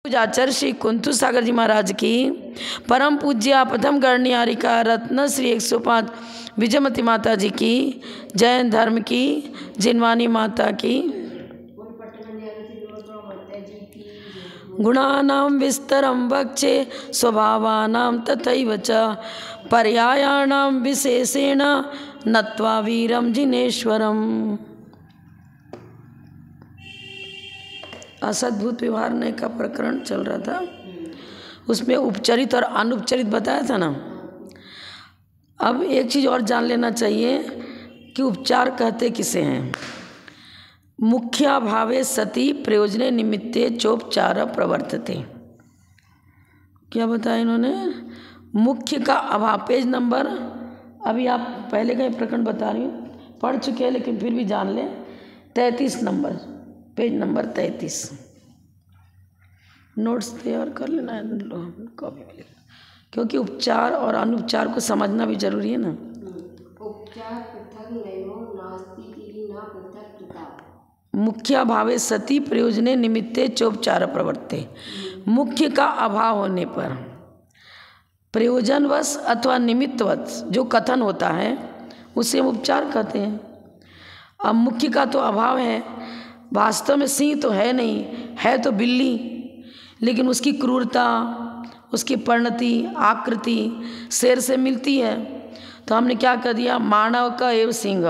पूजाचार्य श्री कुंतु सागर जी महाराज की, परम पूज्य प्रथम गणनियारिका रत्न श्री 105 विजयमती माता जी की, जैन धर्म की जिनवानी माता की, गुणानां विस्तरं वक्षे स्वभावानां तथैव च पर्यायाणां विशेषेण नत्वा वीरं जिनेश्वरम्। असद्भुत व्यवहार का प्रकरण चल रहा था, उसमें उपचरित और अनुपचरित बताया था ना। अब एक चीज़ और जान लेना चाहिए कि उपचार कहते किसे हैं। मुख्या भावे सती प्रयोजने निमित्ते चोपचार प्रवर्तते। क्या बताया इन्होंने? मुख्य का अभाव, पेज नंबर, अभी आप पहले का ही प्रकरण बता रही हूँ, पढ़ चुके हैं लेकिन फिर भी जान लें, 33 नंबर, पेज नंबर 33। नोट्स तैयार कर लेना है, कॉपी में लिखना, क्योंकि उपचार और अनुपचार को समझना भी जरूरी है ना। उपचार पृथक नयो नास्ति तिहि न पृथक कृता। मुख्य भावे सती प्रयोजने निमित्ते चोपचार प्रवर्ते। मुख्य का अभाव होने पर प्रयोजनवश अथवा निमित्तवश जो कथन होता है उसे हम उपचार कहते हैं। अब मुख्य का तो अभाव है, वास्तव में सिंह तो है नहीं, है तो बिल्ली, लेकिन उसकी क्रूरता, उसकी परिणति, आकृति शेर से मिलती है, तो हमने क्या कह दिया, मानव का एवं सिंह,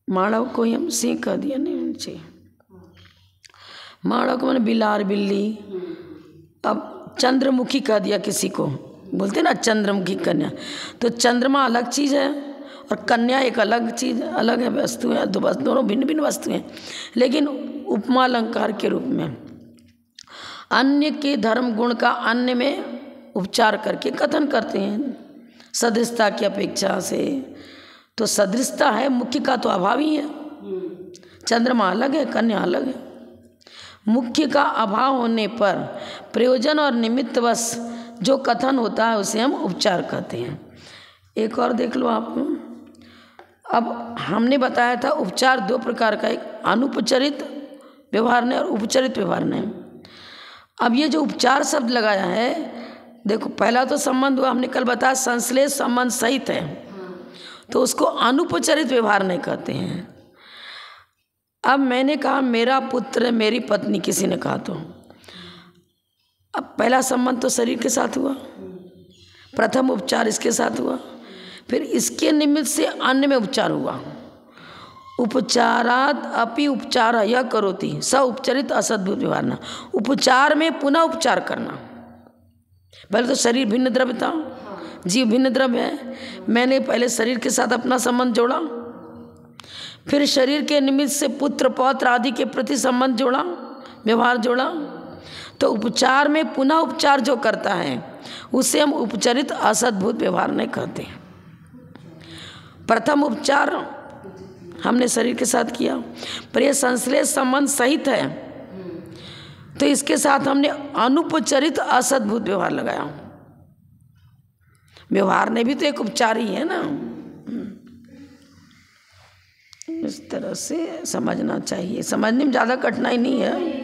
मानव को ही हम सिंह कह दिया, नहीं होना चाहिए। मानव को मैंने बिलार, बिल्ली। अब चंद्रमुखी कह दिया किसी को, बोलते ना चंद्रमुखी कन्या, तो चंद्रमा अलग चीज़ है और कन्या एक अलग चीज़, अलग है, वस्तु है, दोनों भिन्न भिन्न वस्तु हैं, लेकिन उपमा अलंकार के रूप में अन्य के धर्म गुण का अन्य में उपचार करके कथन करते हैं सदृशता की अपेक्षा से। तो सदृशता है, मुख्य का तो अभाव ही है। चंद्रमा अलग है, कन्या अलग है। मुख्य का अभाव होने पर प्रयोजन और निमित्तवश जो कथन होता है उसे हम उपचार कहते हैं। एक और देख लो आप। अब हमने बताया था उपचार दो प्रकार का, एक अनुपचरित व्यवहार ने और उपचरित व्यवहार ने। अब ये जो उपचार शब्द लगाया है, देखो पहला तो संबंध हुआ, हमने कल बताया संश्लेष संबंध सहित है, तो उसको अनुपचरित व्यवहार नहीं कहते हैं। अब मैंने कहा मेरा पुत्र, मेरी पत्नी, किसी ने कहा, तो अब पहला संबंध तो शरीर के साथ हुआ, प्रथम उपचार इसके साथ हुआ, फिर इसके निमित्त से अन्य में उपचार हुआ। उपचाराद अपि उपचार यह करोति स उपचरित असद्भुत व्यवहार न। उपचार में पुनः उपचार करना। पहले तो शरीर भिन्न द्रव्य था, जीव भिन्न द्रव्य है, मैंने पहले शरीर के साथ अपना संबंध जोड़ा, फिर शरीर के निमित्त से पुत्र पौत्र आदि के प्रति संबंध जोड़ा, व्यवहार जोड़ा। तो उपचार में पुनः उपचार जो करता है उसे हम उपचरित असद्भुत व्यवहार नहीं कहते। प्रथम उपचार हमने शरीर के साथ किया, पर यह संश्लेष संबंध सहित है, तो इसके साथ हमने अनुपचरित असद्भुत व्यवहार लगाया। व्यवहार ने भी तो एक उपचार ही है ना। इस तरह से समझना चाहिए, समझने में ज़्यादा कठिनाई नहीं है।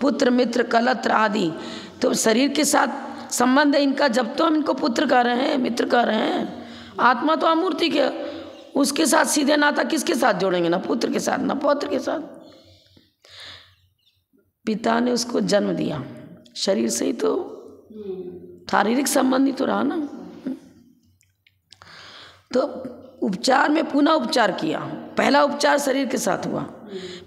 पुत्र मित्र कलत्र आदि तो शरीर के साथ संबंध है इनका, जब तो हम इनको पुत्र कह रहे हैं, मित्र कह रहे हैं। आत्मा तो अमूर्ति के, उसके साथ सीधे नाता किसके साथ जोड़ेंगे, ना पुत्र के साथ ना पौत्र के साथ। पिता ने उसको जन्म दिया, शरीर से ही तो शारीरिक संबंध ही तो रहा ना। तो उपचार में पुनः उपचार किया। पहला उपचार शरीर के साथ हुआ,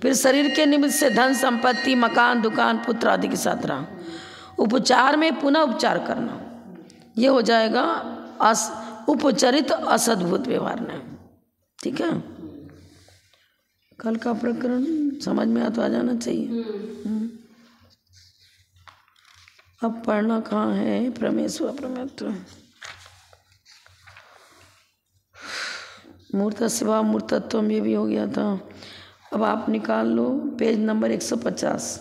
फिर शरीर के निमित्त से धन संपत्ति, मकान, दुकान, पुत्र आदि के साथ रहा। उपचार में पुनः उपचार करना, ये हो जाएगा उपचरित असद्भुत व्यवहार ने। ठीक है, कल का प्रकरण समझ में आ जाना चाहिए। अब पढ़ना कहाँ है, प्रमेश्वर प्रमेत्व मूर्त सेवा मूर्तत्व, ये भी हो गया था। अब आप निकाल लो पेज नंबर 150,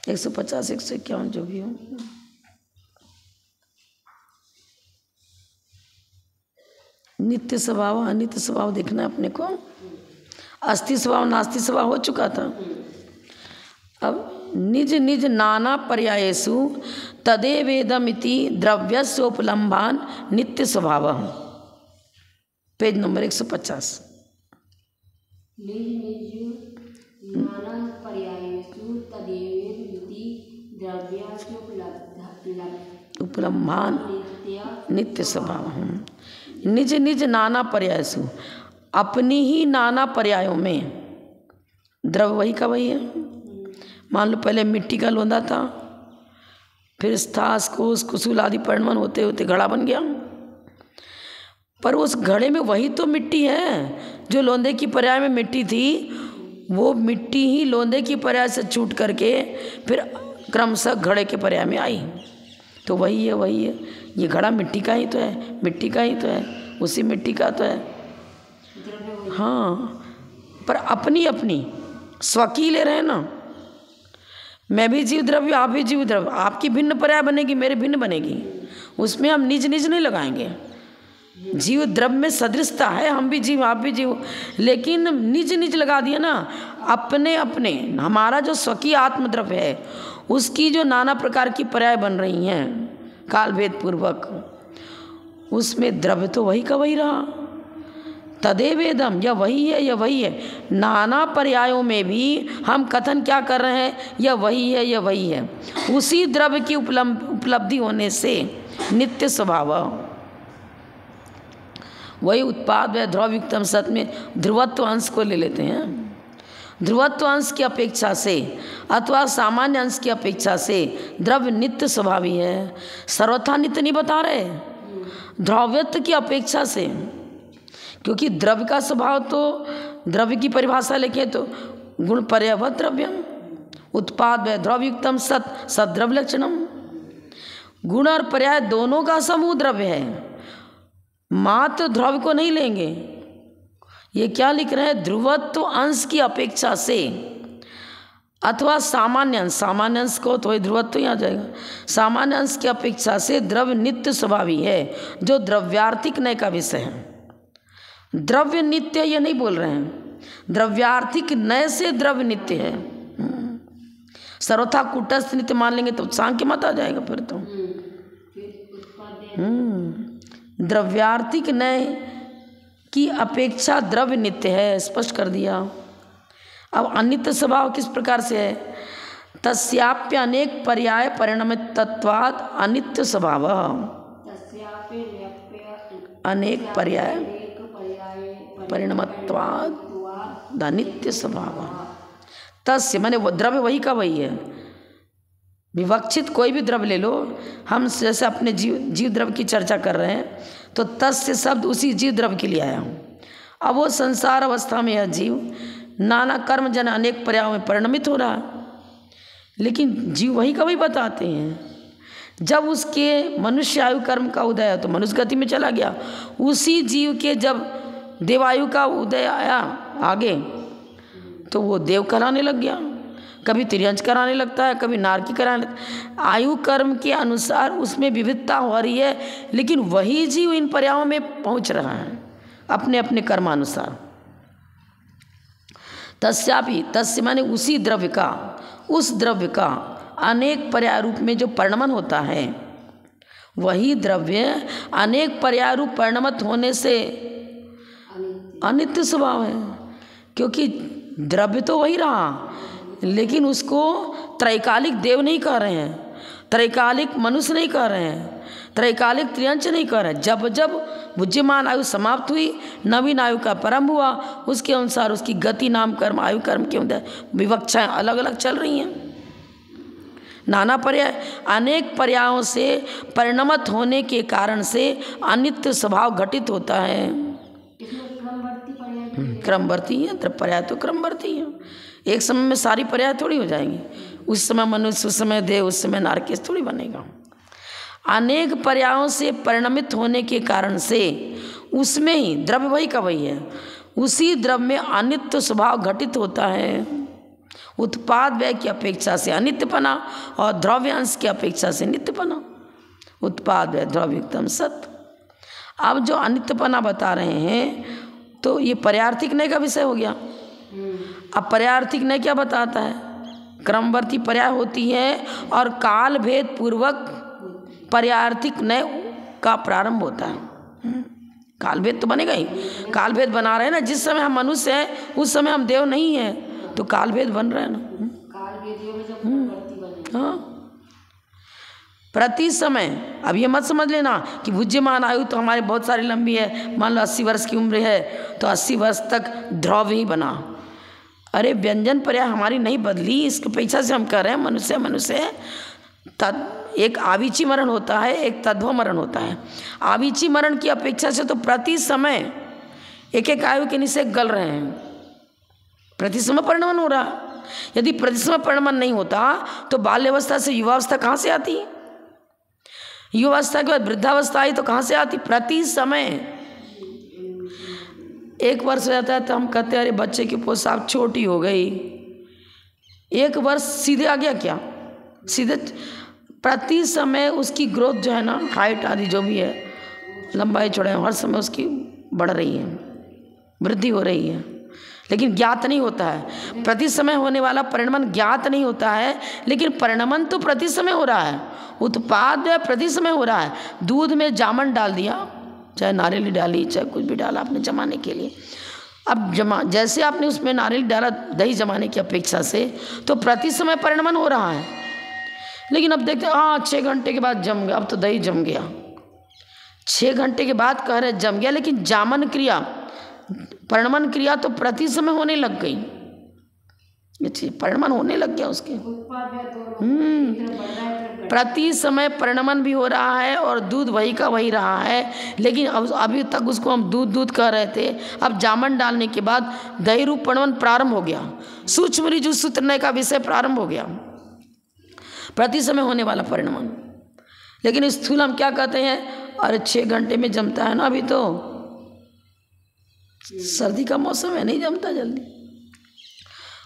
151 जो भी हो। नित्य स्वभाव अनित्य स्वभाव देखना अपने को। अस्थि स्वभाव नास्ति स्वभाव हो चुका था। अब निज निज नाना पर्यायेषु तदेवेदमिति द्रव्यस्योपलम्भान नित्य स्वभावः, पेज नंबर 150। निज निज नाना पर्यायेषु तदेवेदमिति द्रव्यस्योपलम्भान नित्य स्वभावः। निज निज नाना पर्यायेषु, अपनी ही नाना पर्यायों में, द्रव्य वही का वही है। मान लो पहले मिट्टी का लोंदा था, फिर स्थास कोस कुसूल आदि परिणमन होते होते घड़ा बन गया, पर उस घड़े में वही तो मिट्टी है जो लोंदे की पर्याय में मिट्टी थी। वो मिट्टी ही लोंदे की पर्याय से छूट करके फिर क्रमशः घड़े के पर्याय में आई। तो वही है, वही है। ये घड़ा मिट्टी का ही तो है, मिट्टी का ही तो है, उसी मिट्टी का तो है। हाँ, पर अपनी अपनी स्वकी ले रहे हैं ना। मैं भी जीव द्रव्य, आप भी जीव द्रव्य। आपकी भिन्न पर्याय बनेगी, मेरे भिन्न बनेगी, उसमें हम निज निज नहीं लगाएंगे। जीव द्रव्य में सदृशता है, हम भी जीव आप भी जीव, लेकिन निज निज लगा दिया ना। अपने अपने, हमारा जो स्वकीय आत्मद्रव्य है उसकी जो नाना प्रकार की पर्याय बन रही हैं काल भेद पूर्वक, उसमें द्रव्य तो वही का वही रहा। तदेवेदम, या वही है, या वही है। नाना पर्यायों में भी हम कथन क्या कर रहे हैं, यह वही है, यह वही है। उसी द्रव्य की उपलब्धि होने से नित्य स्वभाव, वही उत्पाद व ध्रुवयुक्तम सत में ध्रुवत्व अंश को ले लेते हैं। ध्रुवत्व अंश की अपेक्षा से अथवा सामान्य अंश की अपेक्षा से द्रव्य नित्य स्वभावी है। सर्वथा नित्य नहीं बता रहे, ध्रुवत्व की अपेक्षा से, क्योंकि द्रव्य का स्वभाव तो द्रव्य की परिभाषा लेके तो गुण पर्यावत द्रव्यम उत्पाद व ध्रुवयुक्तम सत सद्रव्य लक्षणम। गुण और पर्याय दोनों का समूह द्रव्य है, मात्र ध्रुव को नहीं लेंगे। ये क्या लिख रहे हैं, ध्रुवत्व अंश की अपेक्षा से अथवा सामान्य अंश, सामान्य अंश को तो ध्रुवत्व ही आ जाएगा। सामान्य अंश की अपेक्षा से द्रव्य नित्य स्वभावी है, जो द्रव्यार्थिक नय का विषय है। द्रव्य नित्य ये नहीं बोल रहे हैं, द्रव्यार्थिक नय से द्रव्य नित्य है। सर्वथा कूटस्थ नित्य मान लेंगे तो सांख्य मत आ जाएगा फिर तो। द्रव्यार्थिक नय की अपेक्षा द्रव्य नित्य है, स्पष्ट कर दिया। अब अनित्य स्वभाव किस प्रकार से है, तस्याप्य अनेक पर्याय परिणमितत्वात् अनित्य स्वभाव। अनेक पर्याय परिणमत्वात् अनित्य स्वभाव। तस्य माने वो द्रव्य वही का वही है। विवक्षित कोई भी द्रव्य ले लो, हम जैसे अपने जीव द्रव्य की चर्चा कर रहे हैं तो तस्य शब्द उसी जीव द्रव्य के लिए आया हूँ। अब वो संसार अवस्था में यह जीव नाना कर्म जन अनेक पर्यायों में परिणमित हो रहा है, लेकिन जीव वही का वही बताते हैं। जब उसके मनुष्य आयु कर्म का उदय है तो मनुष्य गति में चला गया, उसी जीव के जब देवायु का उदय आया आगे तो वो देव कराने लग गया, कभी तिर्यंच कराने लगता है, कभी नारकी कराने। आयु कर्म के अनुसार उसमें विविधता हो रही है, लेकिन वही जीव इन पर्यायों में पहुंच रहा है अपने अपने कर्मानुसार। तस्यापि, तस्य माने उसी द्रव्य का, उस द्रव्य का अनेक पर्याय रूप में जो परिणमन होता है, वही द्रव्य अनेक पर्याय रूप परिणमत होने से अनित्य स्वभाव है। क्योंकि द्रव्य तो वही रहा, लेकिन उसको त्रैकालिक देव नहीं कह रहे हैं, त्रैकालिक मनुष्य नहीं कह रहे हैं, त्रैकालिक त्रियंच नहीं कह रहे हैं। जब जब बुद्धिमान आयु समाप्त हुई, नवीन आयु का प्रारंभ हुआ, उसके अनुसार उसकी गति नाम कर्म आयु कर्म के अंदर विवक्षाएं अलग अलग चल रही हैं। नाना पर्याय अनेक पर्यायों से परिणमत होने के कारण से अनित्य स्वभाव घटित होता है। क्रमवर्ती है, पर्याय तो क्रमवर्ती है। एक समय में सारी पर्याय थोड़ी हो जाएंगी, उस समय मनुष्य, उस समय देव, उस समय नारकेश थोड़ी बनेगा। अनेक पर्यायों से परिणमित होने के कारण से उसमें ही द्रव्य वही का वही है, उसी द्रव्य में अनित्य स्वभाव घटित होता है। उत्पाद व्यय की अपेक्षा से अनित्यपना और द्रव्य अंश की अपेक्षा से नित्यपना। उत्पाद व्यय द्रव्युक्तम सत। अब जो अनित्यपना बता रहे हैं तो ये पर्यार्थिक नय का विषय हो गया। अब पर्यार्थिक नय क्या बताता है, क्रमवर्ती पर्याय होती है और काल भेद पूर्वक पर्यायर्थिक नय का प्रारंभ होता है। काल भेद तो बनेगा ही, काल भेद बना रहे हैं ना, जिस समय हम मनुष्य हैं उस समय हम देव नहीं हैं, तो काल भेद बन रहे हैं ना। हाँ, प्रति समय। अब ये मत समझ लेना कि भुज्यमान आयु तो हमारे बहुत सारी लंबी है, मान लो 80 वर्ष की उम्र है तो 80 वर्ष तक ध्रुव ही बना। अरे व्यंजन पर्याय हमारी नहीं बदली, इसके अपेक्षा से हम कह रहे हैं मनुष्य एक आविची मरण होता है, एक तद्भव मरण होता है। आविची मरण की अपेक्षा से तो प्रति समय एक एक आयु के नीचे गल रहे हैं, प्रति समय परिणमन हो रहा। यदि प्रति समय परिणमन नहीं होता तो बाल्यावस्था से युवावस्था कहाँ से आती? युवावस्था के बाद वृद्धावस्था आई तो कहाँ से आती? प्रति समय। 1 वर्ष रहता है तो हम कहते हैं अरे बच्चे की पोशाक छोटी हो गई। 1 वर्ष सीधे आ गया क्या? सीधे प्रति समय उसकी ग्रोथ जो है ना, हाइट आदि जो भी है, लंबाई चौड़ाई हर समय उसकी बढ़ रही है, वृद्धि हो रही है, लेकिन ज्ञात नहीं होता है। प्रति समय होने वाला परिणमन ज्ञात नहीं होता है, लेकिन परिणमन तो प्रति समय हो रहा है, उत्पाद प्रति समय हो रहा है। दूध में जामन डाल दिया, चाहे नारियल डाली, चाहे कुछ भी डाला आपने जमाने के लिए। अब जैसे आपने उसमें नारियल डाला दही जमाने की अपेक्षा से, तो प्रति समय परिणमन हो रहा है। लेकिन अब देखते हैं 6 घंटे के बाद जम गया, अब तो दही जम गया। 6 घंटे के बाद कह रहे जम गया, लेकिन जामन क्रिया, परिणमन क्रिया तो प्रति समय होने लग गई। परिणमन होने लग गया उसके। प्रति समय परिणमन भी हो रहा है और दूध वही का वही रहा है, लेकिन अब अभी तक उसको हम दूध कह रहे थे। अब जामन डालने के बाद दही रूप परिणमन प्रारंभ हो गया, सूक्ष्म ऋजु सूत्रनय का विषय प्रारंभ हो गया, प्रति समय होने वाला परिणमन। लेकिन स्थूल हम क्या कहते हैं, अरे 6 घंटे में जमता है ना, अभी तो सर्दी का मौसम है, नहीं जमता जल्दी,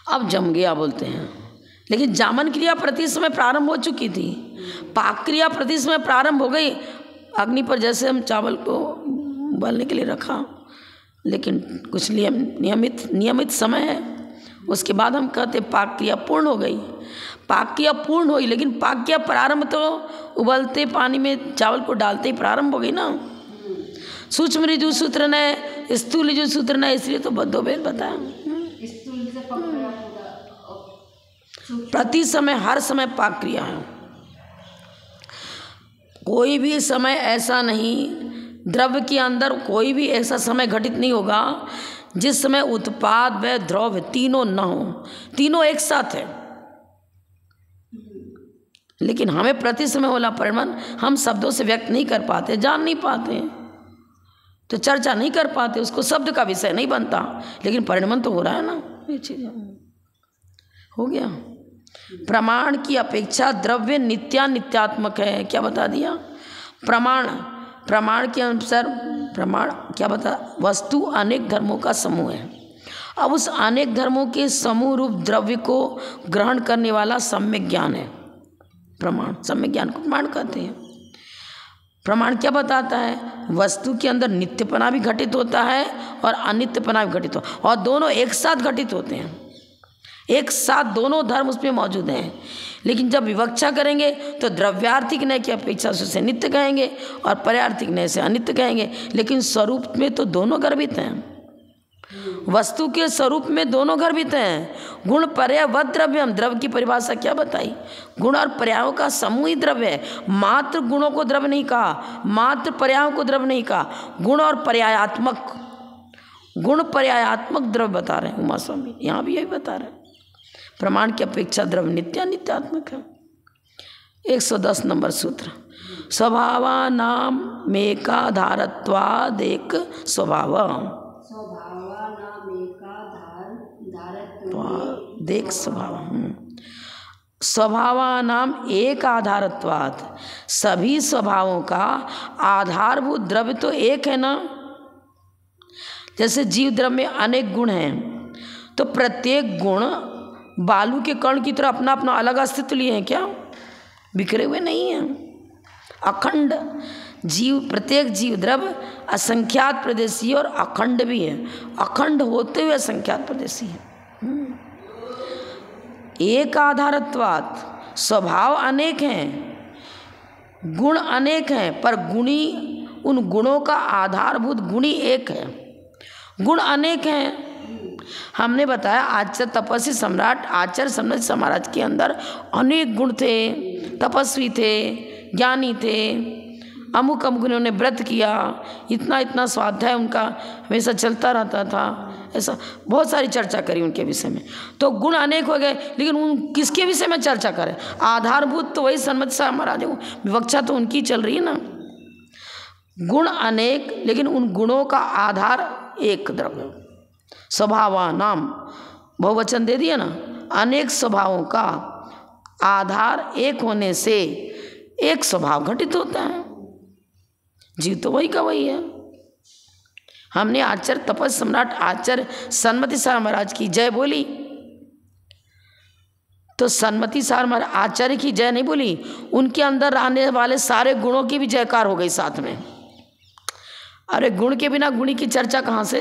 अब जम गया बोलते हैं। लेकिन जामन क्रिया प्रति समय प्रारंभ हो चुकी थी, पाक क्रिया प्रति समय प्रारंभ हो गई। अग्नि पर जैसे हम चावल को उबालने के लिए रखा, लेकिन कुछ नियमित समय है, उसके बाद हम कहते पाक क्रिया पूर्ण हो गई। पाक क्रिया पूर्ण हुई, लेकिन पाक क्रिया प्रारंभ तो उबलते पानी में चावल को डालते ही प्रारंभ हो गई ना। सूक्ष्म ऋजु सूत्र ने, स्थूल ऋजु सूत्र ने, इसलिए तो दो भेद बताया। प्रति समय हर समय पाक क्रिया है, कोई भी समय ऐसा नहीं, द्रव्य के अंदर कोई भी ऐसा समय घटित नहीं होगा जिस समय उत्पाद व द्रव्य तीनों न हो, तीनों एक साथ है। लेकिन हमें प्रति समय होला परिणमन हम शब्दों से व्यक्त नहीं कर पाते, जान नहीं पाते, तो चर्चा नहीं कर पाते, उसको शब्द का विषय नहीं बनता, लेकिन परिणमन तो हो रहा है ना। ये चीज हो गया। प्रमाण की अपेक्षा द्रव्य नित्यात्मक है, क्या बता दिया? प्रमाण के अनुसार प्रमाण क्या बता? वस्तु अनेक धर्मों का समूह है। अब उस अनेक धर्मों के समूह रूप द्रव्य को ग्रहण करने वाला सम्यक ज्ञान है प्रमाण। सम्यक ज्ञान को प्रमाण कहते हैं। प्रमाण क्या बताता है? वस्तु के अंदर नित्यपना भी घटित होता है और अनित्यपना भी घटित होता है, और दोनों एक साथ घटित होते हैं, एक साथ दोनों धर्म उसमें मौजूद हैं। लेकिन जब विवक्षा करेंगे तो द्रव्यार्थिक न्याय की अपेक्षा से उसे नित्य कहेंगे और पर्यार्थिक न्याय से अनित्य कहेंगे, लेकिन स्वरूप में तो दोनों गर्भित हैं। वस्तु के स्वरूप में दोनों गर्भित हैं। गुण पर्याय व द्रव्यम, द्रव्य की परिभाषा क्या बताई? गुण और पर्यायों का समूह ही द्रव्य है। मात्र गुणों को द्रव्य नहीं कहा, मात्र पर्यायों को द्रव्य नहीं कहा, गुण और पर्यायात्मक, गुण पर्यायात्मक द्रव्य बता रहे हैं उमा स्वामी, यहाँ भी यही बता रहे हैं। प्रमाण की अपेक्षा द्रव्य नित्यात्मक है। 110 नंबर सूत्र, स्वभावानाम मेकाधारत्वादेक स्वभाव, देख स्वभाव, स्वभावानाम एक आधारत्वात्, सभी स्वभावों का आधारभूत द्रव्य तो एक है ना। जैसे जीव द्रव्य में अनेक गुण हैं, तो प्रत्येक गुण बालू के कण की तरह अपना अपना अलग अस्तित्व लिए हैं क्या? बिखरे हुए नहीं हैं, अखंड जीव, प्रत्येक जीव द्रव्य असंख्यात प्रदेशी और अखंड भी है, अखंड होते हुए असंख्यात प्रदेशी है। एक आधारत्वात्, स्वभाव अनेक हैं, गुण अनेक हैं, पर गुणी, उन गुणों का आधारभूत गुणी एक है। गुण अनेक हैं। हमने बताया आचार्य तपस्वी सम्राट आचार्य सम्राट महाराज के अंदर अनेक गुण थे, तपस्वी थे, ज्ञानी थे, अमुक अमुक उन्होंने व्रत किया, इतना इतना स्वाध्याय उनका हमेशा चलता रहता था, ऐसा बहुत सारी चर्चा करी उनके विषय में। तो गुण अनेक हो गए, लेकिन उन किसके विषय में चर्चा करें? आधारभूत तो वही सन्मति साहब महाराज, विवक्षा तो उनकी चल रही है ना। गुण अनेक, लेकिन उन गुणों का आधार एक द्रव्य। स्वभावानाम बहुवचन दे दिया ना, अनेक स्वभावों का आधार एक होने से एक स्वभाव घटित होता है। जीव तो वही का वही है। हमने आचार्य तपस्वी सम्राट आचार्य सन्मति साहब महाराज की जय बोली, तो सन्मति साहब महाराज आचार्य की जय नहीं बोली, उनके अंदर रहने वाले सारे गुणों की भी जयकार हो गई साथ में। अरे गुण के बिना गुणी की चर्चा कहाँ से?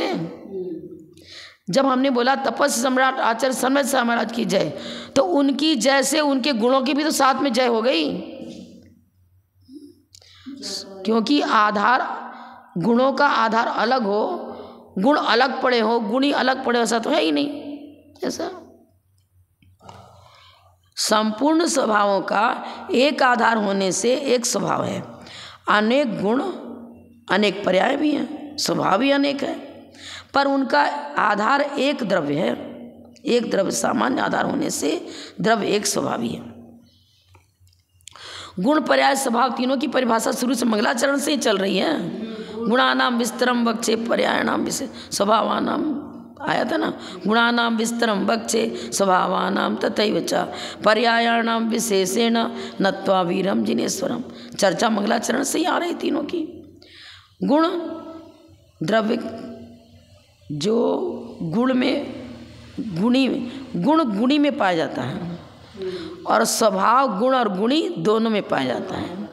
जब हमने बोला तपस्वी सम्राट आचार्य सन्मति साहब महाराज की जय, तो उनकी जय से उनके गुणों की भी तो साथ में जय हो गई, क्योंकि आधार, गुणों का आधार अलग हो, गुण अलग पड़े हो, गुणी अलग पड़े, ऐसा तो है ही नहीं। ऐसा संपूर्ण स्वभावों का एक आधार होने से एक स्वभाव है। अनेक गुण अनेक पर्याय भी हैं, स्वभाव भी अनेक है, पर उनका आधार एक द्रव्य है। एक द्रव्य सामान्य आधार होने से द्रव्य एक स्वभावी है। गुण पर्याय स्वभाव तीनों की परिभाषा शुरू से मंगलाचरण से ही चल रही है। गुणानाम विस्तरम वक्षे पर्यायाणाम विशेष स्वभावानाम, आया था ना, गुणानाम विस्तरम वक्षे स्वभावानाम तथैव च पर्यायाणाम विशेषेण नत्वा वीरम जिनेश्वरम। चर्चा मंगलाचरण से ही आ रही तीनों की। गुण द्रव्य, जो गुण में गुणी में, गुण गुणी में पाया जाता है, और स्वभाव गुण और गुणी दोनों में पाया जाता है।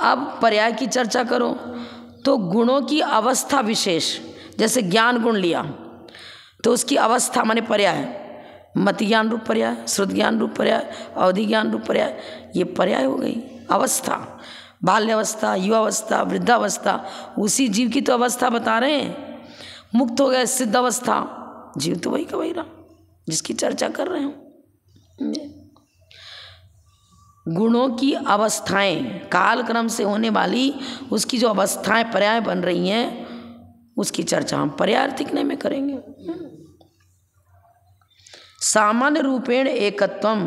अब पर्याय की चर्चा करो तो गुणों की अवस्था विशेष, जैसे ज्ञान गुण लिया तो उसकी अवस्था माने पर्याय, मति ज्ञान रूप पर्याय, श्रुत ज्ञान रूप पर्याय, अवधि ज्ञान रूप पर्याय, ये पर्याय हो गई। अवस्था, बाल्यावस्था, युवावस्था, वृद्धावस्था, उसी जीव की तो अवस्था बता रहे हैं। मुक्त हो गए सिद्ध अवस्था, जीव तो वही का वही रहा जिसकी चर्चा कर रहे हो। गुणों की अवस्थाएं, कालक्रम से होने वाली उसकी जो अवस्थाएं पर्याय बन रही हैं, उसकी चर्चा हम पर्यायार्थिक में करेंगे। सामान्य रूपेण एकत्वम,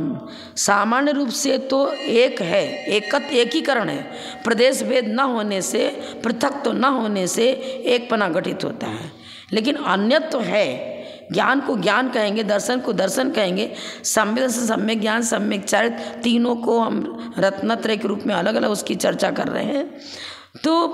सामान्य रूप से तो एक है, एकीकरण है। प्रदेश भेद न होने से, पृथक तो न होने से एकपना घटित होता है। लेकिन अन्यत्व तो है। ज्ञान को ज्ञान कहेंगे, दर्शन को दर्शन कहेंगे, सम्यक से सम्यक ज्ञान, सम्यक चरित्र, तीनों को हम रत्नत्रय के रूप में अलग अलग उसकी चर्चा कर रहे हैं। तो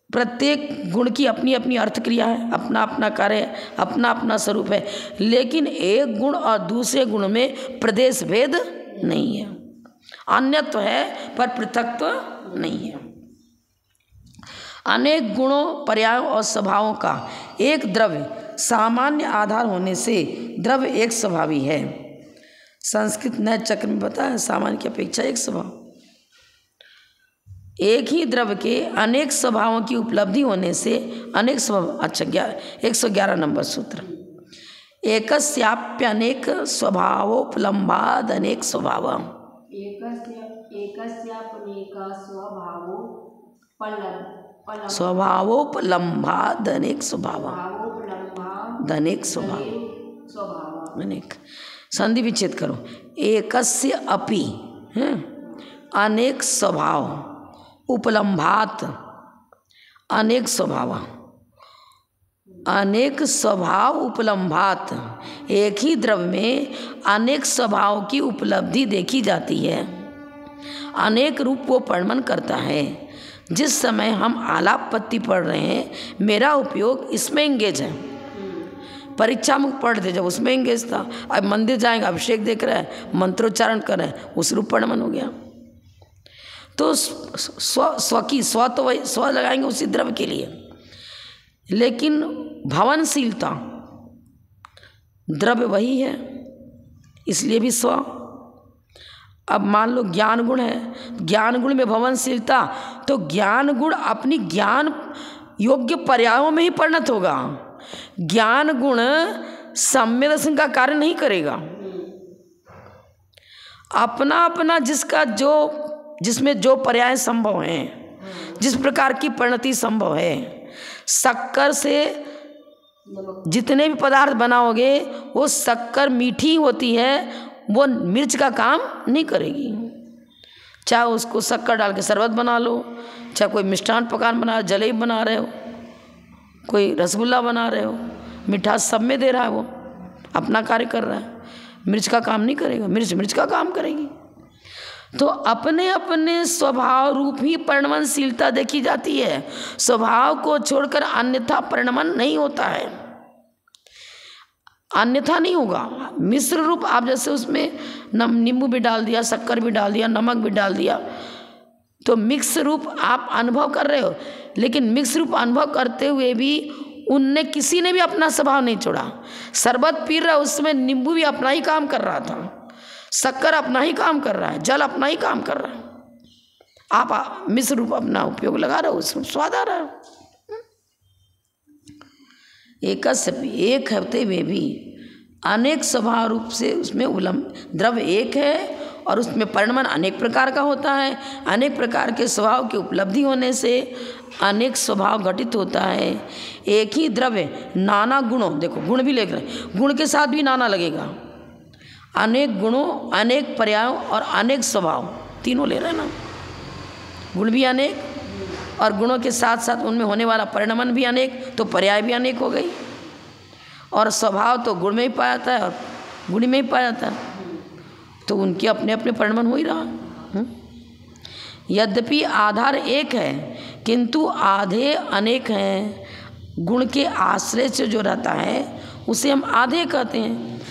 प्रत्येक गुण की अपनी अपनी अर्थ क्रिया है, अपना अपना कार्य है, अपना अपना स्वरूप है। लेकिन एक गुण और दूसरे गुण में प्रदेश भेद नहीं है। अन्यत्व तो है पर पृथकत्व तो नहीं है। अनेक गुणों, पर्यायों और स्वभावों का एक द्रव्य सामान्य आधार होने से द्रव्य एक स्वभावी है। संस्कृत नए चक्र में बताया है, सामान्य की अपेक्षा एक स्वभाव। एक ही द्रव्य के अनेक स्वभावों की उपलब्धि होने से अनेक स्वभाव। अच्छा, 111 नंबर सूत्र। एकस्याप्यनेक स्वभावोपलम्भाद अनेक स्वभाव। स्वभावोपलम्भाद अनेक स्वभाव, अनेक स्वभाव, अनेक। संधि विच्छेद करो। एकस्य अपि अनेक स्वभाव उपलम्भात अनेक स्वभाव, अनेक स्वभाव उपलम्भात। एक ही द्रव्य में अनेक स्वभाव की उपलब्धि देखी जाती है, अनेक रूप वो वर्णन करता है। जिस समय हम आलापपत्ति पढ़ रहे हैं, मेरा उपयोग इसमें इंगेज है। परीक्षा मुख पढ़ थे जब उसमें इंगेज था। अब मंदिर जाएंगे, अभिषेक देख रहे हैं, मंत्रोच्चारण कर रहे हैं, उस रूप वर्णन हो गया। तो स्व की स्व तो वही स्व लगाएंगे उसी द्रव्य के लिए, लेकिन भवनशीलता द्रव्य वही है, इसलिए भी स्व। अब मान लो ज्ञान गुण है, ज्ञान गुण में भवनशीलता, तो ज्ञान गुण अपनी ज्ञान योग्य पर्यायों में ही परिणत होगा। ज्ञान गुण सम्य दर्शन का कार्य नहीं करेगा। अपना अपना जिसमें जो पर्याय संभव हैं, जिस प्रकार की परिणति संभव है, शक्कर से जितने भी पदार्थ बनाओगे वो शक्कर मीठी होती है, वो मिर्च का काम नहीं करेगी। चाहे उसको शक्कर डाल के शरबत बना लो, चाहे कोई मिष्ठान पकवान बना, जलेबी बना रहे हो, कोई रसगुल्ला बना रहे हो, मिठास सब में दे रहा है, वो अपना कार्य कर रहा है, मिर्च का काम नहीं करेगा, मिर्च का काम करेगी। तो अपने अपने स्वभाव रूप ही परिणमनशीलता देखी जाती है। स्वभाव को छोड़कर अन्यथा परिणमन नहीं होता है, अन्यथा नहीं होगा। मिश्र रूप आप जैसे उसमें नींबू भी डाल दिया, शक्कर भी डाल दिया, नमक भी डाल दिया, तो मिक्स रूप आप अनुभव कर रहे हो। लेकिन मिक्स रूप अनुभव करते हुए भी किसी ने भी अपना स्वभाव नहीं छोड़ा। शरबत पी रहा है, उसमें नींबू भी अपना ही काम कर रहा था, शक्कर अपना ही काम कर रहा है, जल अपना ही काम कर रहा है। आप मिश्र रूप अपना उपयोग लगा रहे हो, उसमें स्वाद आ रहा है। एक हफ्ते में भी अनेक स्वभाव रूप से उसमें द्रव्य एक है और उसमें परिणमन अनेक प्रकार का होता है। अनेक प्रकार के स्वभाव की उपलब्धि होने से अनेक स्वभाव घटित होता है। एक ही द्रव्य नाना गुणों, देखो गुण भी लिख रहे हैं, गुण के साथ भी नाना लगेगा। अनेक गुणों, अनेक पर्यायों और अनेक स्वभाव, तीनों ले रहे हैं ना। गुण भी अनेक और गुणों के साथ साथ उनमें होने वाला परिणमन भी अनेक, तो पर्याय भी अनेक हो गई। और स्वभाव तो गुण में ही पाया जाता है और गुण में ही पाया जाता है, तो उनके अपने अपने परिणमन हो ही रहा। यद्यपि आधार एक है किंतु आधे अनेक हैं। गुण के आश्रय से जो रहता है उसे हम आधे कहते हैं।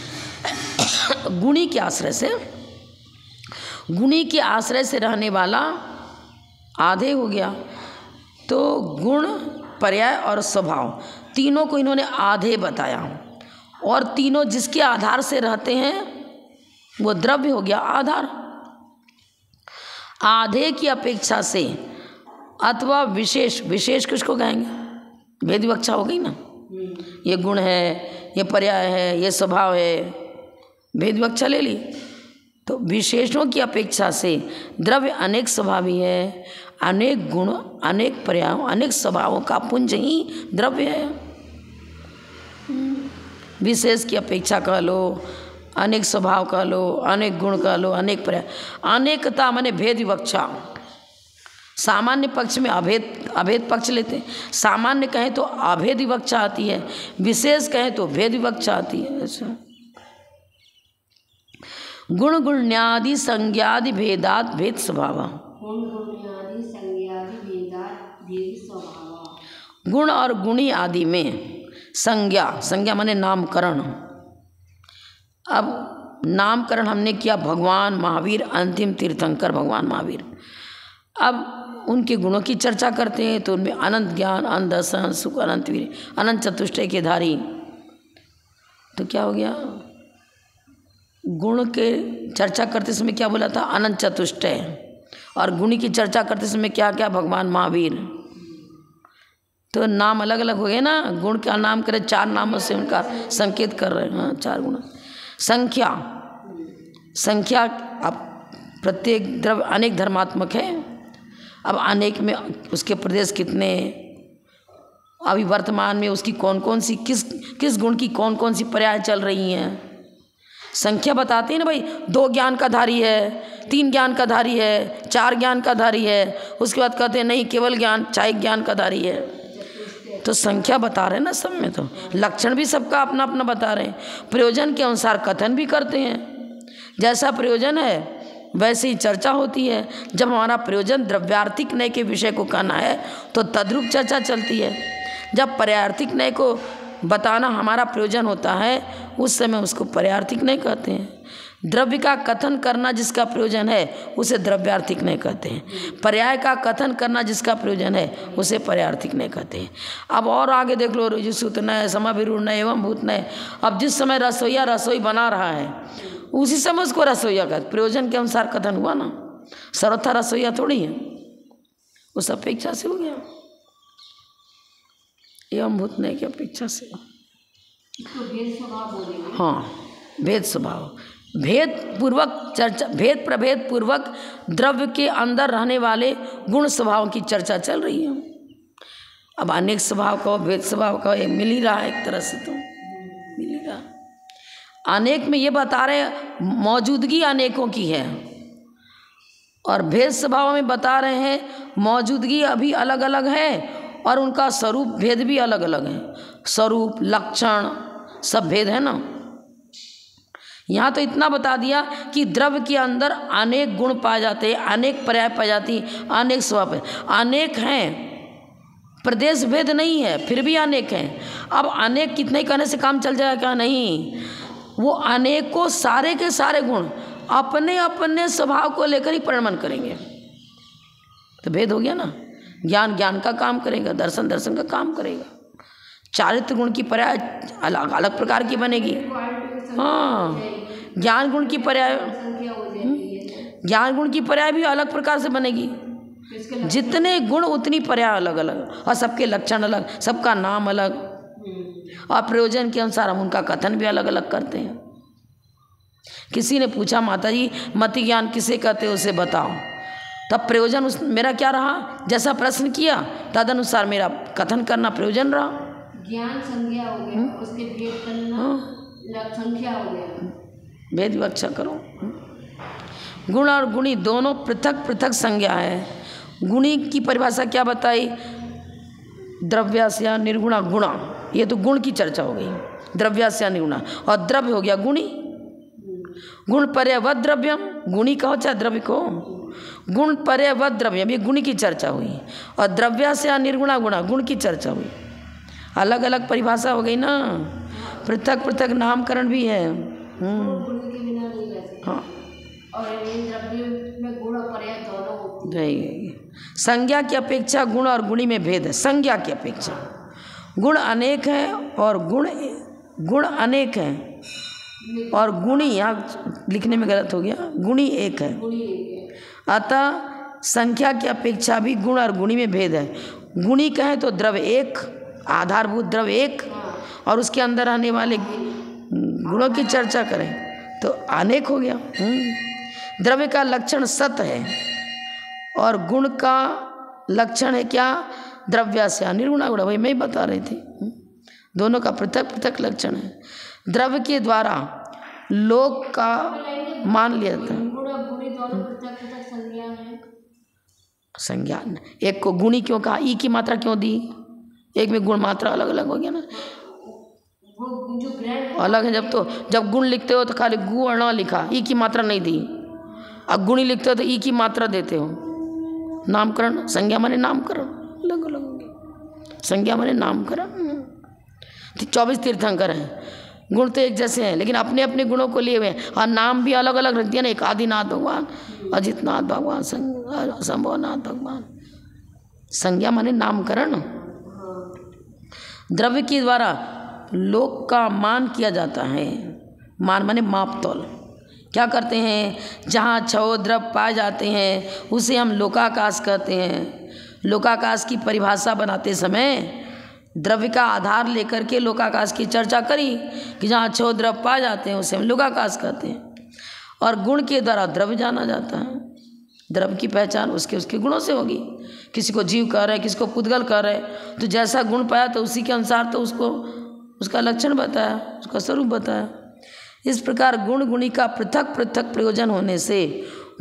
गुणी के आश्रय से, गुणी के आश्रय से रहने वाला आधे हो गया। तो गुण, पर्याय और स्वभाव तीनों को इन्होंने आधे बताया, और तीनों जिसके आधार से रहते हैं वो द्रव्य हो गया आधार। आधे की अपेक्षा से अथवा विशेष, विशेष किसको कहेंगे? भेद विवक्षा हो गई ना। ये गुण है, ये पर्याय है, ये स्वभाव है, भेद विवक्षा ले ली। तो विशेषणों की अपेक्षा से द्रव्य अनेक स्वभावी है, अनेक गुण, अनेक पर्यायों, अनेक स्वभावों का पुंज ही द्रव्य है। विशेष की अपेक्षा कह लो, अनेक स्वभाव कह लो, अनेक गुण कह लो, अनेक पर्याय। अनेकता माने भेद विवक्षा। सामान्य पक्ष में अभेद पक्ष लेते हैं। सामान्य कहें तो अभेद विवक्षा आती है, विशेष कहें तो भेद विवक्षा आती है। ऐसा गुण गुण्यादि संज्ञादि भेदात भेद स्वभाव। गुण और गुणी आदि में संज्ञा माने नामकरण। अब नामकरण हमने किया भगवान महावीर, अंतिम तीर्थंकर भगवान महावीर। अब उनके गुणों की चर्चा करते हैं तो उनमें अनंत ज्ञान, अनंत दर्शन, सुख, अनंत वीर, अनंत चतुष्टय के धारी। तो क्या हो गया? गुण के चर्चा करते समय क्या बोला था? अनंत चतुष्टय। और गुणी की चर्चा करते समय क्या क्या? भगवान महावीर। तो नाम अलग अलग हो गए ना। गुण का नाम करे, चार नामों से उनका संकेत कर रहे हैं। हाँ, चार गुण। संख्या अब प्रत्येक द्रव्य अनेक धर्मात्मक है। अब अनेक में उसके प्रदेश कितने, अभी वर्तमान में उसकी कौन कौन सी, किस गुण की कौन कौन सी पर्याय चल रही हैं, संख्या बताते हैं ना भाई। 2 ज्ञान का धारी है, 3 ज्ञान का धारी है, 4 ज्ञान का धारी है। उसके बाद कहते हैं नहीं केवल ज्ञान, 4 ज्ञान का धारी है। तो संख्या बता रहे हैं ना सब में। तो लक्षण भी सबका अपना अपना बता रहे हैं। प्रयोजन के अनुसार कथन भी करते हैं। जैसा प्रयोजन है वैसे ही चर्चा होती है। जब हमारा प्रयोजन द्रव्यार्थिक नय के विषय को कहना है तो तद्रूप चर्चा चलती है। जब पर्यार्थिक नय को बताना हमारा प्रयोजन होता है उस समय उसको पर्यार्थिक नय कहते हैं। द्रव्य का कथन करना जिसका प्रयोजन है उसे द्रव्यार्थिक नय कहते हैं। पर्याय का कथन करना जिसका प्रयोजन है उसे पर्यार्थिक नय कहते हैं। अब और आगे देख लो, ऋजुसूत नय, समाभिरूढ़ नय एवं भूत नय। अब जिस समय रसोईया रसोई बना रहा है उसी समय उसको रसोईया का प्रयोजन के अनुसार कथन हुआ ना, सर्वथा रसोईया थोड़ी है, उस अपेक्षा से हो गया, एवं भूत नहीं की अपेक्षा से। इसको भेद स्वभाव बोलेंगे। हाँ, भेद स्वभाव, भेद पूर्वक चर्चा, भेद प्रभेद पूर्वक द्रव्य के अंदर रहने वाले गुण स्वभाव की चर्चा चल रही है। अब अनेक स्वभाव का, भेद स्वभाव का ये मिल ही रहा है, एक तरह से तो मिल ही रहा। अनेक में ये बता रहे मौजूदगी अनेकों की है, और भेद स्वभाव में बता रहे हैं मौजूदगी अभी अलग अलग है और उनका स्वरूप भेद भी अलग अलग है। स्वरूप, लक्षण सब भेद है ना। यहाँ तो इतना बता दिया कि द्रव्य के अंदर अनेक गुण पाए जाते हैं, अनेक पर्याय पाई जाती, अनेक स्वभाव है, अनेक हैं, प्रदेश भेद नहीं है, फिर भी अनेक हैं। अब अनेक कितने कहने से काम चल जाएगा? नहीं, वो अनेक को सारे के सारे गुण अपने अपने स्वभाव को लेकर ही परिणमन करेंगे, तो भेद हो गया ना। ज्ञान ज्ञान का काम करेगा, दर्शन दर्शन का काम करेगा, चारित्र गुण की पर्याय अलग अलग प्रकार की बनेगी। हाँ, ज्ञान गुण की पर्याय, ज्ञान गुण की पर्याय भी अलग प्रकार से बनेगी। जितने गुण उतनी पर्याय अलग अलग, और सबके लक्षण अलग, सबका नाम अलग, और प्रयोजन के अनुसार हम उनका कथन भी अलग अलग करते हैं। किसी ने पूछा, माता जी मति ज्ञान किसे कहते हो, उसे बताओ। तब प्रयोजन उस मेरा क्या रहा, जैसा प्रश्न किया तदनुसार मेरा कथन करना प्रयोजन रहा। ज्ञान संज्ञा हो गया, उसके भेद करना संख्या हो गया, भेद व्याख्या करो। गुण और गुणी दोनों पृथक पृथक संज्ञा है। गुणी की परिभाषा क्या बताई? द्रव्यास्य निर्गुणा गुणा, ये तो गुण की चर्चा हो गई, द्रव्यास्य निर्गुणा, और द्रव्य हो गया गुणी। गुण पर्यवद द्रव्यम, गुणी कहो चाहे द्रव्य को, गुण पर्यवद द्रव्यम, ये गुणी की चर्चा हुई, और द्रव्यास्य निर्गुणा गुणा, गुण की चर्चा हुई। अलग अलग परिभाषा हो गई ना, पृथक पृथक नामकरण भी है। हाँ, संज्ञा की अपेक्षा गुण और गुणी में भेद है। संज्ञा की अपेक्षा गुण अनेक है और गुण अनेक है, और गुणी, यहाँ लिखने में गलत हो गया, गुणी एक है। अतः संख्या की अपेक्षा भी गुण और गुणी में भेद है। गुणी कहें तो द्रव्य एक, आधारभूत द्रव्य एक, और उसके अंदर आने वाले गुणों की चर्चा करें तो अनेक हो गया। द्रव्य का लक्षण सत है और गुण का लक्षण है क्या? द्रव्यास्य निर्गुणा गुणा, वही मैं ही बता रही थी। दोनों का पृथक पृथक लक्षण है। द्रव्य के द्वारा लोक का मान लिया जाता है। संज्ञा, एक को गुणी क्यों कहा? ई की मात्रा क्यों दी? एक में गुण मात्रा अलग अलग हो गया ना, अलग है। जब गुण लिखते हो तो खाली गु और न लिखा, ई की मात्रा नहीं दी। अब गुणी लिखते हो तो ई की मात्रा देते हो। नामकरण, संज्ञा माने नामकरण, अलग अलग हो गया। संज्ञा माने नामकरण। 24 तीर्थंकर हैं, गुण तो एक जैसे हैं लेकिन अपने अपने गुणों को लिए हुए हैं, और नाम भी अलग अलग रख दिया ना। एक आदिनाथ भगवान, अजितनाथ भगवान, संभवनाथ भगवान। संज्ञा माने नामकरण। द्रव्य के द्वारा लोक का मान किया जाता है। मान माने माप तौल। क्या करते हैं? जहाँ छह द्रव्य पाए जाते हैं उसे हम लोकाकाश कहते हैं। लोकाकाश की परिभाषा बनाते समय द्रव्य का आधार लेकर के लोकाकाश की चर्चा करी कि जहाँ छह द्रव्य पाए जाते हैं उसे हम लोकाकाश कहते हैं। और गुण के द्वारा द्रव्य जाना जाता है। द्रव्य की पहचान उसके उसके गुणों से होगी। किसी को जीव कह रहे, किसी को पुद्गल कह रहे, तो जैसा गुण पाया तो उसी के अनुसार तो उसको उसका लक्षण बताया, उसका स्वरूप बताया। इस प्रकार गुण गुणी का पृथक पृथक प्रयोजन होने से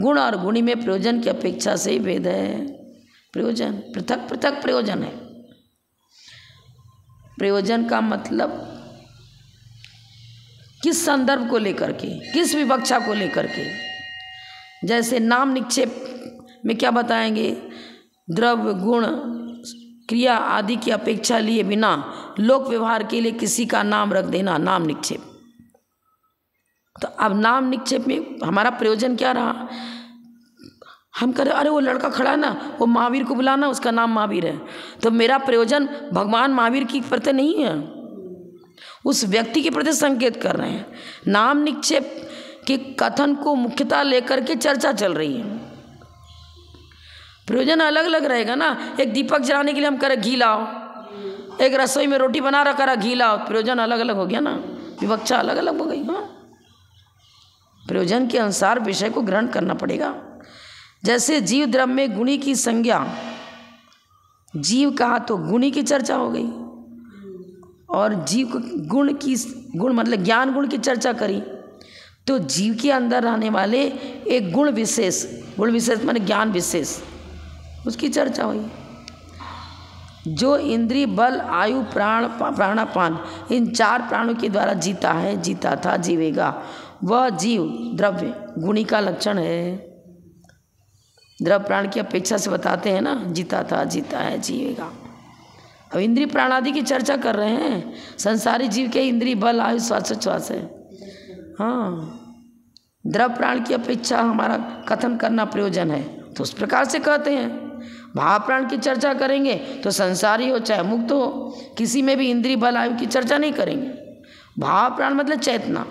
गुण और गुणी में प्रयोजन की अपेक्षा से ही भेद है। प्रयोजन पृथक पृथक प्रयोजन है। प्रयोजन का मतलब किस संदर्भ को लेकर के, किस विवक्षा को लेकर के। जैसे नाम निक्षेप में क्या बताएंगे? द्रव्य, गुण, क्रिया आदि की अपेक्षा लिए बिना लोक व्यवहार के लिए किसी का नाम रख देना, नाम निक्षेप। तो अब नाम निक्षेप में हमारा प्रयोजन क्या रहा? हम कह रहे अरे वो लड़का खड़ा है ना, वो महावीर को बुलाना, उसका नाम महावीर है। तो मेरा प्रयोजन भगवान महावीर की प्रति नहीं है, उस व्यक्ति के प्रति संकेत कर रहे हैं। नाम निक्षेप कि कथन को मुख्यतः लेकर के चर्चा चल रही है। प्रयोजन अलग अलग रहेगा ना। एक दीपक जलाने के लिए हम करें घी लाओ, एक रसोई में रोटी बना रहा करा घी लाओ, प्रयोजन अलग अलग हो गया ना, विवक्षा अलग अलग हो गई। हाँ, प्रयोजन के अनुसार विषय को ग्रहण करना पड़ेगा। जैसे जीव द्रव्य में गुणी की संज्ञा, जीव कहा तो गुणी की चर्चा हो गई, और जीव को गुण मतलब ज्ञान गुण की चर्चा करी, तो जीव के अंदर रहने वाले एक गुण विशेष माने ज्ञान विशेष, उसकी चर्चा हुई। जो इंद्रिय बल आयु प्राण प्राणापान इन 4 प्राणों के द्वारा जीता है, जीता था, जीवेगा, वह जीव द्रव्य गुणी का लक्षण है। द्रव्य प्राण की अपेक्षा से बताते हैं ना, जीता था, जीता है, जीवेगा। अब इंद्रिय प्राण आदि की चर्चा कर रहे हैं। संसारी जीव के इंद्रिय बल आयु श्वासोच्छ्वास है। हाँ, द्रव्य प्राण की अपेक्षा हमारा कथन करना प्रयोजन है, तो उस प्रकार से कहते हैं। भाव प्राण की चर्चा करेंगे तो संसारी हो चाहे मुक्त हो, किसी में भी इंद्रिय बल आयु की चर्चा नहीं करेंगे। भाव प्राण मतलब चेतना।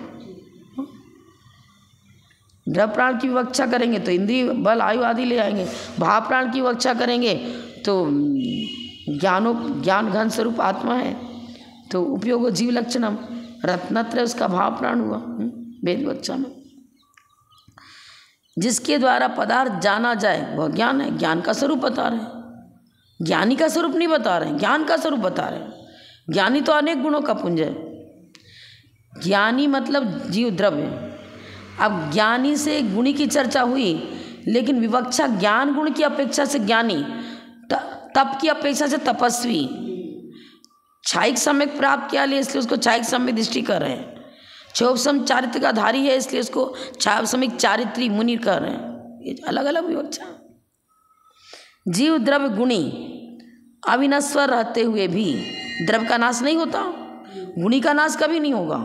द्रव्य प्राण की विवक्षा करेंगे तो इंद्रिय बल आयु आदि ले आएंगे। भाव प्राण की विवक्षा करेंगे तो ज्ञान घन स्वरूप आत्मा है, तो उपयोग जीव लक्षणम रत्नत्रय उसका भाव प्राण हुआ वेद विवक्षा में। जिसके द्वारा पदार्थ जाना जाए वह ज्ञान है। ज्ञान का स्वरूप बता रहे हैं, ज्ञानी का स्वरूप नहीं बता रहे हैं, ज्ञान का स्वरूप बता रहे हैं। ज्ञानी तो अनेक गुणों का पुंज है। ज्ञानी मतलब जीव द्रव्य। अब ज्ञानी से गुणी की चर्चा हुई, लेकिन विवक्षा ज्ञान गुण की अपेक्षा से ज्ञानी, तप की अपेक्षा से तपस्वी, क्षायिक सम्यक प्राप्त किया लिए इसलिए उसको क्षायिक सम्यक दृष्टि कर रहे हैं। क्षोभसम चारित्र का धारी है इसलिए उसको क्षायिक चारित्री मुनि कर रहे हैं। ये अलग अलग विवक्षा। जीव द्रव्य गुणी अविनश्वर रहते हुए भी द्रव्य का नाश नहीं होता, गुणी का नाश कभी नहीं होगा,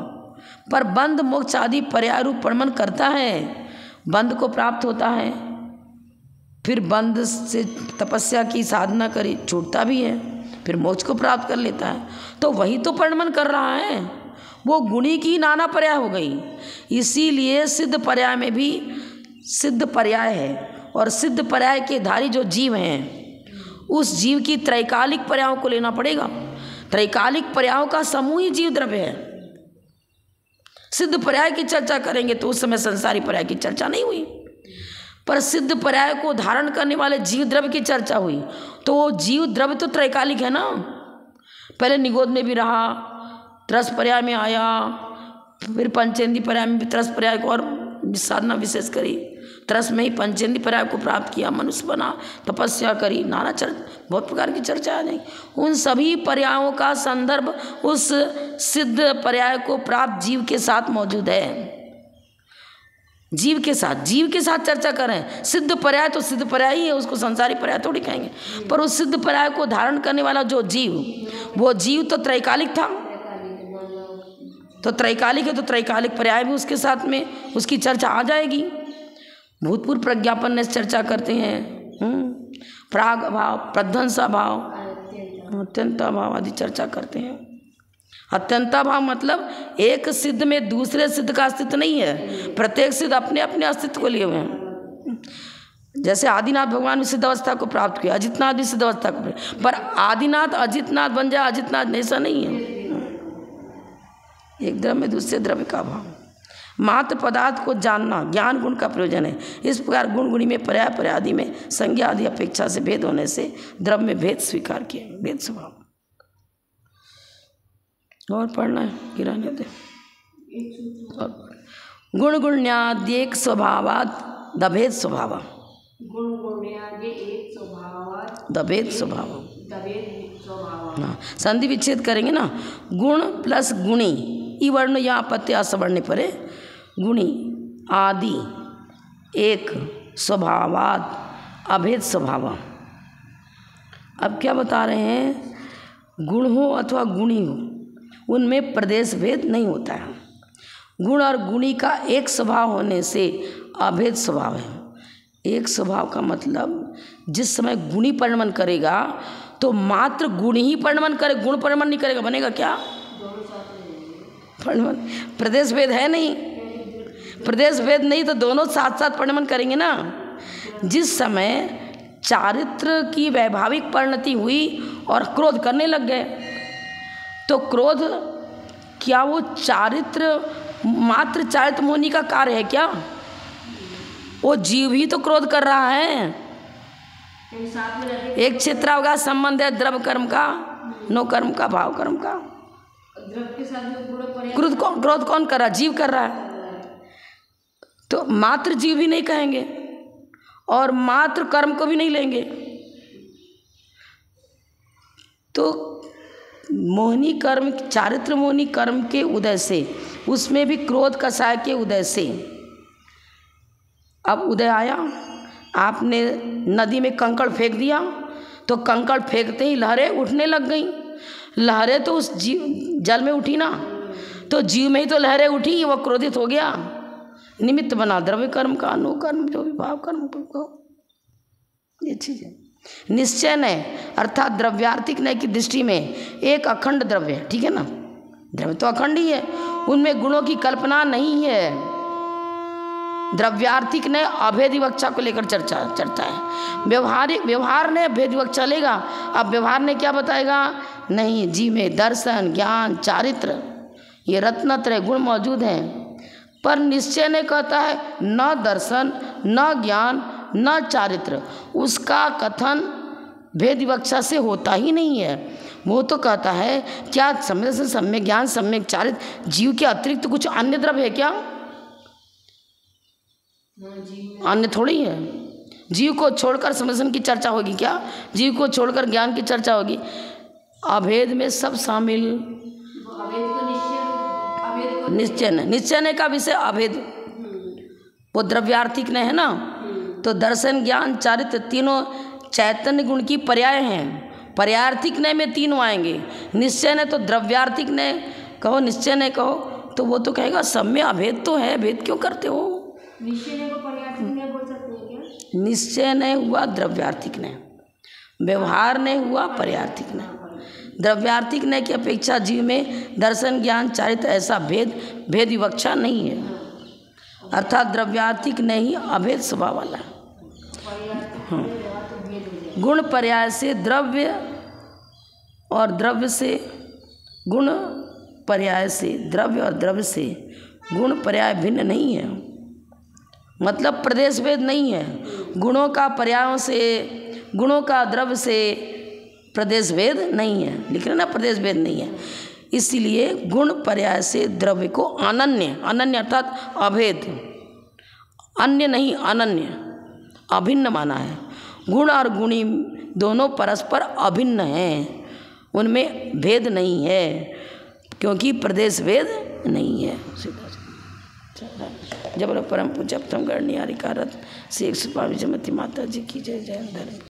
पर बंध मोक्ष आदि पर्याय रूप प्रमाण करता है। बंध को प्राप्त होता है, फिर बंध से तपस्या की साधना करी छूटता भी है, फिर मोक्ष को प्राप्त कर लेता है। तो वही तो परिणमन कर रहा है, वो गुणी की नाना पर्याय हो गई। इसीलिए सिद्ध पर्याय में भी सिद्ध पर्याय है, और सिद्ध पर्याय के धारी जो जीव हैं उस जीव की त्रैकालिक पर्यायों को लेना पड़ेगा। त्रैकालिक पर्यायों का समूह ही जीव द्रव्य है। सिद्ध पर्याय की चर्चा करेंगे तो उस समय संसारी पर्याय की चर्चा नहीं हुई, पर सिद्ध पर्याय को धारण करने वाले जीव द्रव्य की चर्चा हुई। तो वो जीव द्रव्य तो त्रैकालिक है ना, पहले निगोद में भी रहा, त्रस पर्याय में आया, फिर पंचेंद्रिय पर्याय में भी त्रस पर्याय को और साधना विशेष करी, त्रस में ही पंचेंद्रिय पर्याय को प्राप्त किया, मनुष्य बना, तपस्या करी, नाना बहुत प्रकार की चर्चा आ जाएगी। उन सभी पर्यायों का संदर्भ उस सिद्ध पर्याय को प्राप्त जीव के साथ मौजूद है। जीव के साथ चर्चा करें। सिद्ध पर्याय तो सिद्ध पर्याय ही है, उसको संसारी पर्याय थोड़ी कहेंगे, पर उस सिद्ध पर्याय को धारण करने वाला जो जीव, वो जीव तो त्रैकालिक था, तो त्रैकालिक है तो त्रैकालिक पर्याय भी उसके साथ में उसकी चर्चा आ जाएगी। भूतपूर्व प्रज्ञापन ने चर्चा करते हैं, प्राग अभाव, प्रध्वंसा भाव, अत्यंता भाव आदि चर्चा करते हैं। अत्यंता भाव मतलब एक सिद्ध में दूसरे सिद्ध का अस्तित्व नहीं है, प्रत्येक सिद्ध अपने अपने अस्तित्व को लिए हुए हैं। जैसे आदिनाथ भगवान भी सिद्ध अवस्था को प्राप्त किया, अजितनाथ भी सिद्ध अवस्था को प्राप्त, पर आदिनाथ अजितनाथ बन जाए, अजितनाथ ऐसा नहीं है। एक द्रव्य में दूसरे द्रव्य का भाव। मात्र पदार्थ को जानना ज्ञान गुण का प्रयोजन है। इस प्रकार गुण गुणी में पर्याय पर्याय आदि में संज्ञा आदि अपेक्षा से भेद होने से द्रव्य में भेद स्वीकार किया, भेद स्वभाव। और पढ़ना है कि रहने दे। गुण गुण्याद्येक स्वभावात् दभेद स्वभाव, दभेद स्वभाव। हाँ, संधि विच्छेद करेंगे ना, गुण प्लस गुणी, ई वर्ण या अपत्य असवर्ण परे, गुणी आदि एक स्वभावात् अभेद स्वभाव। अब क्या बता रहे हैं, गुण हो अथवा गुणी हो, उनमें प्रदेश भेद नहीं होता है। गुण और गुणी का एक स्वभाव होने से अभेद स्वभाव है। एक स्वभाव का मतलब जिस समय गुणी परिणमन करेगा तो मात्र गुण ही परिणमन करे, गुण परिणमन नहीं करेगा, बनेगा क्या परिणमन? प्रदेश भेद है नहीं, प्रदेश भेद नहीं तो दोनों साथ साथ पढ़ने मन करेंगे ना। जिस समय चारित्र की वैभाविक परिणति हुई और क्रोध करने लग गए, तो क्रोध क्या वो चारित्र मात्र चारित्र मोहिनी का कार्य है क्या? वो जीव ही तो क्रोध कर रहा है। एक क्षेत्रावगाह संबंध है द्रव्य कर्म का, नो कर्म का, भाव कर्म का। क्रोध कौन कर रहा? जीव कर रहा है। तो मात्र जीव भी नहीं कहेंगे और मात्र कर्म को भी नहीं लेंगे। तो मोहिनी कर्म, चारित्र मोहिनी कर्म के उदय से, उसमें भी क्रोध कषाय के उदय से अब उदय आया। आपने नदी में कंकड़ फेंक दिया तो कंकड़ फेंकते ही लहरें उठने लग गई। लहरें तो उस जीव जल में उठी ना, तो जीव में ही तो लहरें उठी, वह क्रोधित हो गया। निमित्त बना द्रव्य कर्म का, अनु कर्म, जो भी भाव कर्म को, ये चीज़ है। निश्चय नय अर्थात द्रव्यार्थिक नय की दृष्टि में एक अखंड द्रव्य है, ठीक है ना। द्रव्य तो अखंड ही है, उनमें गुणों की कल्पना नहीं है। द्रव्यार्थिक ने अभेद विवक्षा को लेकर चर्चा है। व्यवहार ने भेद विवक्षा लेगा। अब व्यवहार ने क्या बताएगा? नहीं, जीव में दर्शन, ज्ञान, चारित्र, ये रत्नत्रय गुण मौजूद हैं। पर निश्चय ने कहता है न दर्शन, न ज्ञान, न चारित्र। उसका कथन भेद विवक्षा से होता ही नहीं है। वो तो कहता है क्या सम्यक से सम्यक ज्ञान, सम्यक चारित्र, जीव के अतिरिक्त कुछ अन्य द्रव्य है क्या? अन्य थोड़ी है। जीव को छोड़कर समझन की चर्चा होगी क्या? जीव को छोड़कर ज्ञान की चर्चा होगी? अभेद में सब शामिल। निश्चय का विषय अभेद, वो द्रव्यार्थिक नहीं है ना। तो दर्शन, ज्ञान, चारित्र तीनों चैतन्य गुण की पर्याय हैं। पर्यायार्थिक नय में तीनों आएंगे। निश्चय ने तो द्रव्यार्थिक ने कहो, निश्चय ने कहो, तो वो तो कहेगा सब में अभेद तो है, भेद क्यों करते हो? निश्चय को पर्यायार्थिक नय बोल सकते हैं क्या? निश्चय नहीं हुआ द्रव्यार्थिक नय, व्यवहार नहीं हुआ पर्यायार्थिक नय। द्रव्यार्थिक नय की अपेक्षा जीव में दर्शन, ज्ञान, चारित्र ऐसा भेद विवक्षा नहीं है। अर्थात द्रव्यार्थिक नहीं अभेद स्वभाव वाला है। गुण पर्याय से द्रव्य और द्रव्य से गुण, पर्याय से द्रव्य और द्रव्य से गुण पर्याय भिन्न नहीं है। मतलब प्रदेश भेद नहीं है। गुणों का पर्यायों से, गुणों का द्रव्य से प्रदेश भेद नहीं है। लिख रहे ना, प्रदेश भेद नहीं है। इसीलिए गुण पर्याय से द्रव्य को अनन्य, अनन्य अर्थात अभेद, अन्य नहीं अनन्य, अभिन्न माना है। गुण और गुणी दोनों परस्पर अभिन्न हैं, उनमें भेद नहीं है, क्योंकि प्रदेश भेद नहीं है। जब परम पूज्य प्रथम गणनीय कारत श्री 105 जयमती माता जी की जय। जय धर्म।